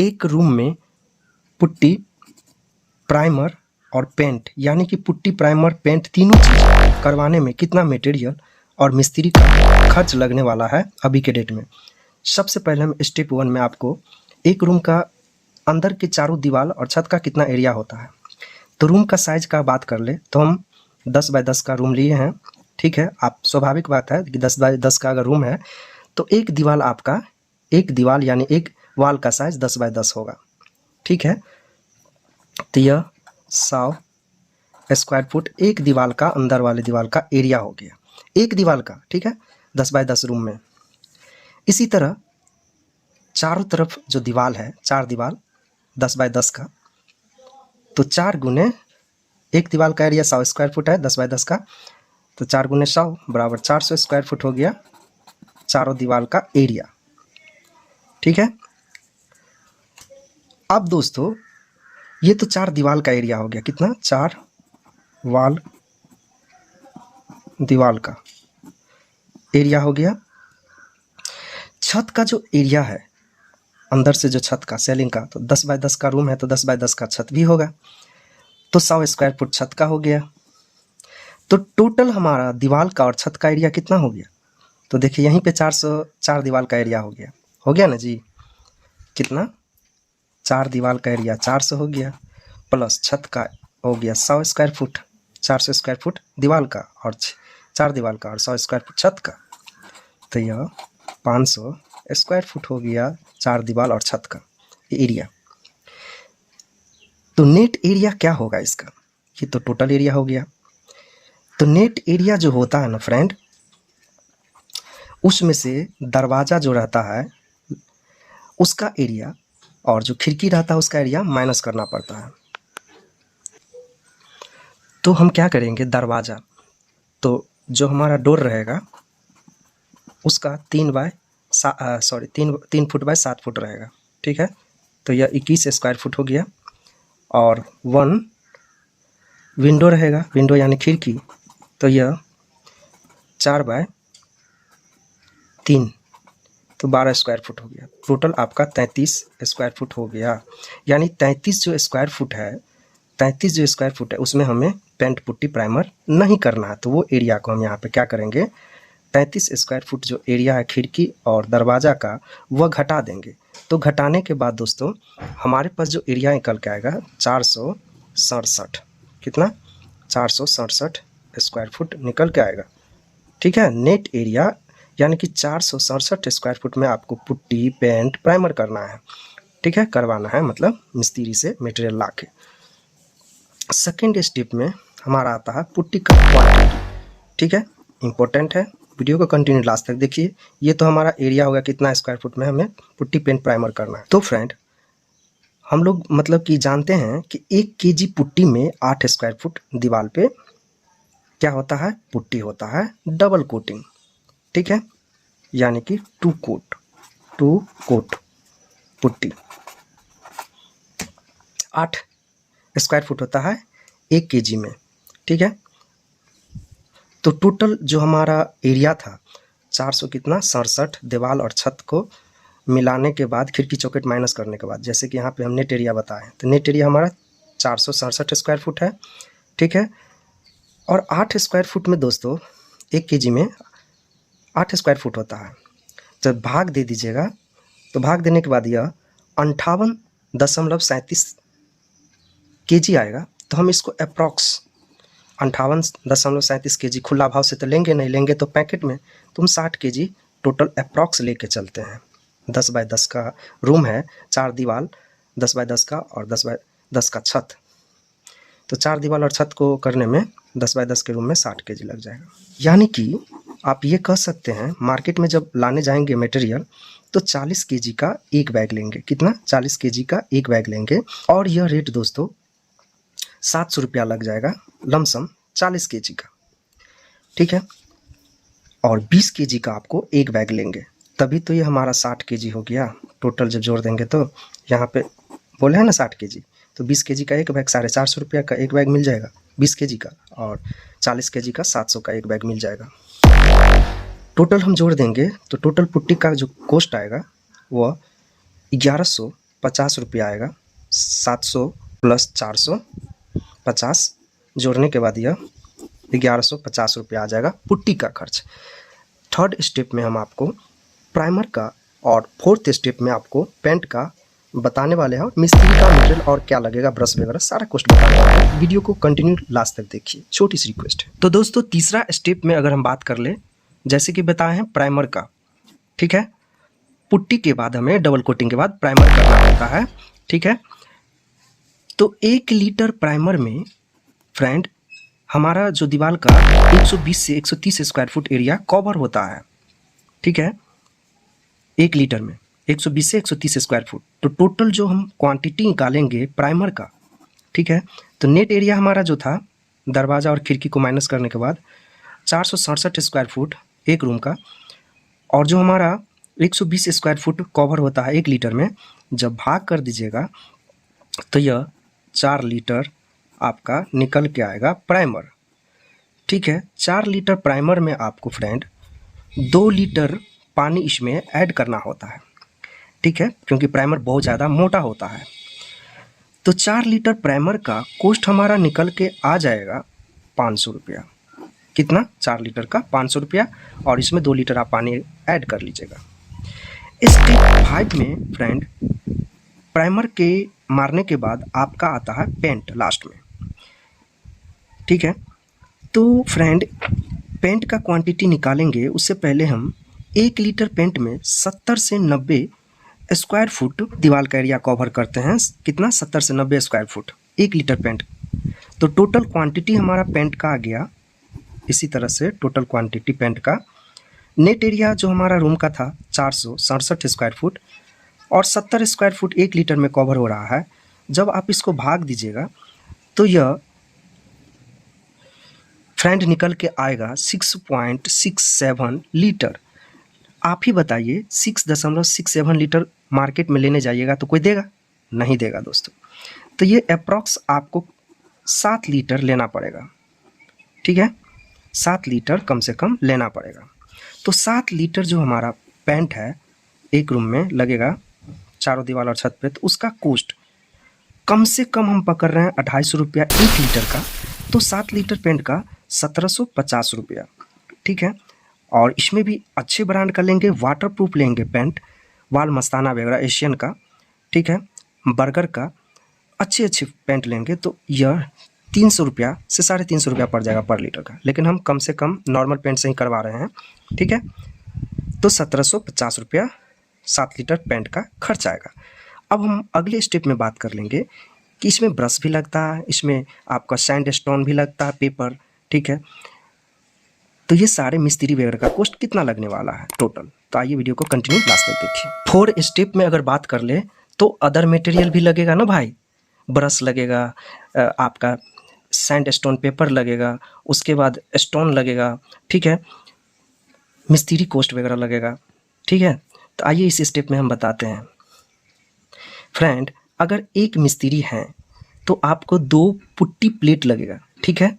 एक रूम में putty, primer और पेंट यानी कि पुट्टी, प्राइमर, पेंट तीनों चीज़ करवाने में कितना मटेरियल और मिस्त्री का खर्च लगने वाला है अभी के डेट में। सबसे पहले हम स्टेप 1 में आपको एक रूम का अंदर के चारों दीवार और छत का कितना एरिया होता है। तो रूम का साइज का बात कर ले तो हम 10 बाय 10 का रूम लिए हैं, ठीक है। आप स्वाभाविक बात है कि 10 बाय 10 का अगर रूम है तो एक दीवार आपका, एक दीवार यानी एक वाल का साइज 10 बाय 10 होगा, ठीक है। तो यह 100 स्क्वायर फुट एक दीवार का, अंदर वाले दीवार का एरिया हो गया, एक दीवार का, ठीक है, 10 बाय 10 रूम में। इसी तरह चारों तरफ जो दीवार है, चार दीवार 10 बाय 10 का, तो 4 गुने एक दीवार का एरिया 100 स्क्वायर फुट है 10 बाय 10 का, तो 4 गुने 100 बराबर 400 स्क्वायर फुट हो गया चारों दीवार का एरिया, ठीक है। अब दोस्तों ये तो 4 दीवार का एरिया हो गया, कितना, 4 वाल दीवार का एरिया हो गया। छत का जो एरिया है अंदर से, जो छत का सेलिंग का, तो 10 बाय 10 का रूम है तो 10 बाय 10 का छत भी होगा, तो 100 स्क्वायर फुट छत का हो गया। तो टोटल हमारा दीवार का और छत का एरिया कितना हो गया, तो देखिए यहीं पे 404 दीवार का एरिया हो गया ना जी। कितना, 4 दीवार का एरिया 400 हो गया, प्लस छत का हो गया 100 स्क्वायर फुट, 400 स्क्वायर फुट दीवार का और 4 दीवार का और 100 स्क्वायर फुट छत का, तो यह 500 स्क्वायर फुट हो गया 4 दीवार और छत का एरिया। तो नेट एरिया क्या होगा इसका, ये तो टोटल एरिया हो गया। तो नेट एरिया जो होता है ना फ्रेंड, उसमें से दरवाज़ा जो रहता है उसका एरिया और जो खिड़की रहता है उसका एरिया माइनस करना पड़ता है। तो हम क्या करेंगे, दरवाज़ा, तो जो हमारा डोर रहेगा उसका 3 फुट बाय 7 फुट रहेगा, ठीक है। तो यह 21 स्क्वायर फुट हो गया। और 1 विंडो रहेगा, विंडो यानी खिड़की, तो यह 4 बाय 3, तो 12 स्क्वायर फुट हो गया। टोटल आपका 33 स्क्वायर फुट हो गया। यानी 33 जो स्क्वायर फुट है उसमें हमें पेंट, पुट्टी, प्राइमर नहीं करना है, तो वो एरिया को हम यहाँ पे क्या करेंगे, 33 स्क्वायर फुट जो एरिया है खिड़की और दरवाज़ा का, वह घटा देंगे। तो घटाने के बाद दोस्तों हमारे पास जो एरिया निकल के आएगा 467, कितना, 467 स्क्वायर फुट निकल के आएगा, ठीक है। नेट एरिया यानी कि 467 स्क्वायर फुट में आपको पुट्टी, पेंट, प्राइमर करना है, ठीक है, करवाना है, मतलब मिस्त्री से मटेरियल ला के। सेकेंड स्टेप में हमारा आता है पुट्टी का क्वांटिटी, ठीक है, इंपॉर्टेंट है, वीडियो को कंटिन्यू लास्ट तक देखिए। ये तो हमारा एरिया होगा कितना स्क्वायर फुट में हमें पुट्टी, पेंट, प्राइमर करना है। तो फ्रेंड हम लोग मतलब कि जानते हैं कि 1 kg पुट्टी में 8 स्क्वायर फुट दीवार पे क्या होता है, पुट्टी होता है डबल कोटिंग, ठीक है, यानी कि 2 कोट पुट्टी 8 स्क्वायर फुट होता है 1 kg में, ठीक है। तो टोटल जो हमारा एरिया था 400 कितना 67 दीवार और छत को मिलाने के बाद, खिड़की चौखट माइनस करने के बाद, जैसे कि यहाँ पे हम नेट एरिया बताए हैं, तो नेट एरिया हमारा 467 स्क्वायर फुट है, ठीक है। और 8 स्क्वायर फुट में दोस्तों 1 kg में 8 स्क्वायर फुट होता है। जब भाग दे दीजिएगा तो भाग देने के बाद यह 58.37 kg आएगा। तो हम इसको अप्रॉक्स 58.37 kg खुला भाव से तो लेंगे नहीं, लेंगे तो पैकेट में, तो हम 60 kg टोटल अप्रॉक्स लेके चलते हैं। 10 बाय 10 का रूम है, 4 दीवार 10 बाय 10 का और 10 बाय 10 का छत, तो 4 दीवार और छत को करने में 10 बाय 10 के रूम में 60 kg लग जाएगा। यानी कि आप ये कह सकते हैं मार्केट में जब लाने जाएंगे मटेरियल तो 40 kg का एक बैग लेंगे, कितना, 40 kg का एक बैग लेंगे। और यह रेट दोस्तों 700 रुपया लग जाएगा लमसम 40 kg का, ठीक है। और 20 kg का आपको एक बैग लेंगे, तभी तो ये हमारा 60 kg हो गया। टोटल जब जोड़ देंगे तो यहाँ पे बोले हैं ना 60 kg, तो 20 kg का एक बैग 450 रुपया का एक बैग मिल जाएगा 20 kg का, और 40 kg का 700 का एक बैग मिल जाएगा। टोटल हम जोड़ देंगे तो टोटल पुट्टी का जो कॉस्ट आएगा वह 1100 ₹50 आएगा। 700 प्लस 450 जोड़ने के बाद यह ₹1150 आ जाएगा पुट्टी का खर्च। थर्ड स्टेप में हम आपको प्राइमर का और फोर्थ स्टेप में आपको पेंट का बताने वाले हैं, और मिस्त्री का मटेरियल और क्या लगेगा, ब्रश वगैरह सारा कुछ बताने वाले हैं। वीडियो को कंटिन्यू लास्ट तक देखिए, छोटी सी रिक्वेस्ट है। तो दोस्तों तीसरा स्टेप में अगर हम बात कर ले, जैसे कि बताए हैं प्राइमर का, ठीक है, पुट्टी के बाद हमें डबल कोटिंग के बाद प्राइमर करना होता है, ठीक है। तो 1 लीटर प्राइमर में फ्रेंड हमारा जो दीवार का 120 से 130 स्क्वायर फुट एरिया कवर होता है, ठीक है। 1 लीटर में 120 से 130 स्क्वायर फुट, तो टोटल जो हम क्वांटिटी निकालेंगे प्राइमर का, ठीक है, तो नेट एरिया हमारा जो था दरवाज़ा और खिड़की को माइनस करने के बाद 467 स्क्वायर फुट एक रूम का, और जो हमारा 120 स्क्वायर फुट कवर होता है 1 लीटर में, जब भाग कर दीजिएगा तो यह 4 लीटर आपका निकल के आएगा प्राइमर, ठीक है। 4 लीटर प्राइमर में आपको फ्रेंड 2 लीटर पानी इसमें ऐड करना होता है, ठीक है, क्योंकि प्राइमर बहुत ज़्यादा मोटा होता है। तो 4 लीटर प्राइमर का कॉस्ट हमारा निकल के आ जाएगा ₹500। कितना? 4 लीटर का ₹500, और इसमें 2 लीटर आप पानी ऐड कर लीजिएगा। स्टेप 5 में फ्रेंड प्राइमर के मारने के बाद आपका आता है पेंट लास्ट में, ठीक है। तो फ्रेंड पेंट का क्वांटिटी निकालेंगे उससे पहले हम 1 लीटर पेंट में 70 से 90 स्क्वायर फुट दीवार का एरिया कवर करते हैं। कितना? 70 से 90 स्क्वायर फुट 1 लीटर पेंट। तो टोटल क्वांटिटी हमारा पेंट का आ गया इसी तरह से। टोटल क्वांटिटी पेंट का नेट एरिया जो हमारा रूम का था 467 स्क्वायर फुट, और 70 स्क्वायर फुट 1 लीटर में कवर हो रहा है। जब आप इसको भाग दीजिएगा तो यह फ्रेंड निकल के आएगा 6.67 लीटर। आप ही बताइए 6.67 लीटर मार्केट में लेने जाइएगा तो कोई देगा? नहीं देगा दोस्तों। तो ये अप्रॉक्स आपको 7 लीटर लेना पड़ेगा, ठीक है, 7 लीटर कम से कम लेना पड़ेगा। तो 7 लीटर जो हमारा पेंट है एक रूम में लगेगा चारों दीवार और छत पे, तो उसका कॉस्ट कम से कम हम पकड़ रहे हैं ₹250 1 लीटर का। तो 7 लीटर पेंट का ₹1750, ठीक है। और इसमें भी अच्छे ब्रांड का लेंगे, वाटरप्रूफ लेंगे पेंट, वाल मस्ताना वगैरह एशियन का, ठीक है, बर्गर का, अच्छे अच्छे पेंट लेंगे तो यह ₹300 से ₹350 पड़ जाएगा पर लीटर का। लेकिन हम कम से कम नॉर्मल पेंट से ही करवा रहे हैं, ठीक है। तो ₹1750 7 लीटर पेंट का खर्च आएगा। अब हम अगले स्टेप में बात कर लेंगे कि इसमें ब्रश भी लगता है, इसमें आपका सैंड स्टोन भी लगता है, पेपर, ठीक है। तो ये सारे मिस्त्री वगैरह का कॉस्ट कितना लगने वाला है टोटल, तो आइए वीडियो को कंटिन्यू लास्ट तक देखिए। 4 स्टेप में अगर बात कर ले तो अदर मटेरियल भी लगेगा ना भाई, ब्रश लगेगा, आपका सैंड स्टोन पेपर लगेगा, उसके बाद स्टोन लगेगा, ठीक है, मिस्त्री कॉस्ट वगैरह लगेगा, ठीक है। तो आइए इस स्टेप में हम बताते हैं। फ्रेंड अगर एक मिस्त्री हैं तो आपको 2 पुट्टी प्लेट लगेगा, ठीक है,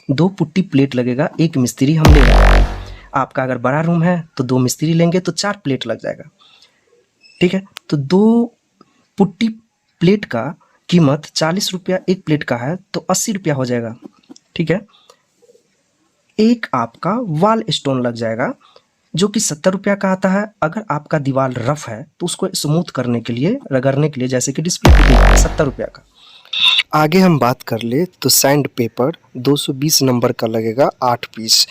2 पुट्टी प्लेट लगेगा, एक मिस्त्री हम ले रहे हैं। आपका अगर बड़ा रूम है तो 2 मिस्त्री लेंगे तो 4 प्लेट लग जाएगा, ठीक है। तो 2 पुट्टी प्लेट का कीमत ₹40 एक प्लेट का है, तो ₹80 हो जाएगा, ठीक है। एक आपका वॉल स्टोन लग जाएगा जो कि ₹70 का आता है। अगर आपका दीवार रफ है तो उसको स्मूथ करने के लिए, रगड़ने के लिए, जैसे कि डिस्प्ले पे दिखा है, ₹70 का। आगे हम बात कर ले तो सैंड पेपर 220 नंबर का लगेगा 8 पीस,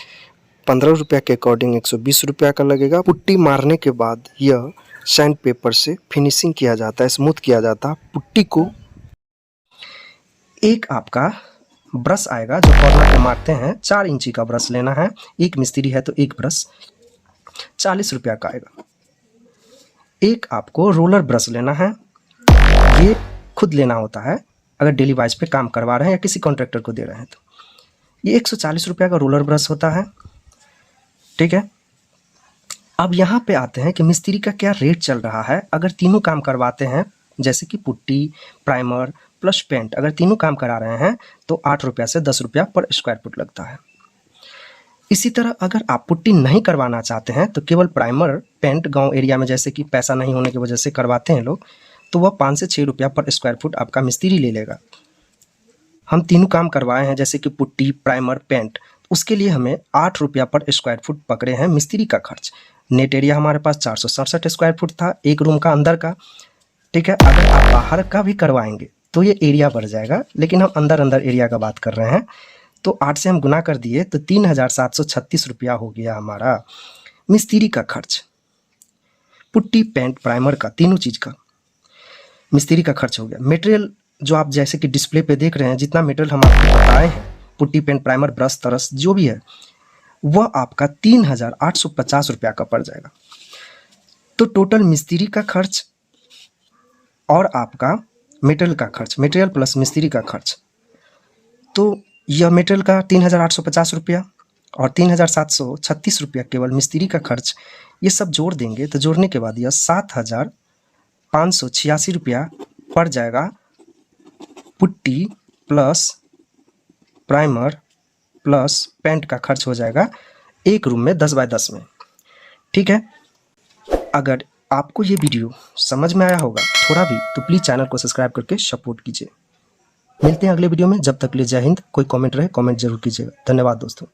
₹15 के अकॉर्डिंग ₹120 का लगेगा। पुट्टी मारने के बाद यह सैंड पेपर से फिनिशिंग किया जाता है, स्मूथ किया जाता है पुट्टी को। एक आपका ब्रश आएगा जो कॉर्नर पे मारते हैं, 4 इंची का ब्रश लेना है। एक मिस्त्री है तो एक ब्रश ₹40 का आएगा। एक आपको रोलर ब्रश लेना है, ये खुद लेना होता है अगर डेली वाइज पे काम करवा रहे हैं या किसी कॉन्ट्रैक्टर को दे रहे हैं तो। ये ₹140 का रोलर ब्रश होता है, ठीक है। अब यहाँ पे आते हैं कि मिस्त्री का क्या रेट चल रहा है। अगर तीनों काम करवाते हैं जैसे कि पुट्टी, प्राइमर प्लस पेंट, अगर तीनों काम करा रहे हैं तो ₹8 से ₹10 पर स्क्वायर फुट लगता है। इसी तरह अगर आप पुट्टी नहीं करवाना चाहते हैं तो केवल प्राइमर पेंट गांव एरिया में जैसे कि पैसा नहीं होने की वजह से करवाते हैं लोग, तो वह 5 से 6 रुपया पर स्क्वायर फुट आपका मिस्त्री ले लेगा। हम तीनों काम करवाए हैं, जैसे कि पुट्टी, प्राइमर, पेंट, उसके लिए हमें 8 रुपया पर स्क्वायर फुट पकड़े हैं मिस्त्री का खर्च। नेट एरिया हमारे पास 467 स्क्वायर फुट था एक रूम का अंदर का, ठीक है। अगर आप बाहर का भी करवाएंगे तो ये एरिया बढ़ जाएगा, लेकिन हम अंदर अंदर एरिया का बात कर रहे हैं। तो 8 से हम गुना कर दिए तो 3736 रुपया हो गया हमारा मिस्त्री का खर्च। पुट्टी, पेंट, प्राइमर का, तीनों चीज़ का मिस्त्री का खर्च हो गया। मटेरियल जो आप जैसे कि डिस्प्ले पे देख रहे हैं, जितना मटेरियल हम आपको बताए हैं, पुट्टी, पेंट, प्राइमर, ब्रश, तरस जो भी है, वह आपका 3850 रुपया का पड़ जाएगा। तो टोटल मिस्त्री का खर्च और आपका मटेरियल का खर्च, मटेरियल प्लस मिस्त्री का खर्च, तो यह मटेरियल का 3850 रुपया और 3736 रुपया केवल मिस्त्री का खर्च, ये सब जोड़ देंगे तो जोड़ने के बाद यह 7586 रुपया पड़ जाएगा। Putty plus primer plus paint का खर्च हो जाएगा एक रूम में 10 बाय 10 में, ठीक है। अगर आपको ये वीडियो समझ में आया होगा थोड़ा भी, तो प्लीज़ चैनल को सब्सक्राइब करके सपोर्ट कीजिए। मिलते हैं अगले वीडियो में, जब तक के लिए जय हिंद। कोई कमेंट रहे कमेंट जरूर कीजिएगा। धन्यवाद दोस्तों।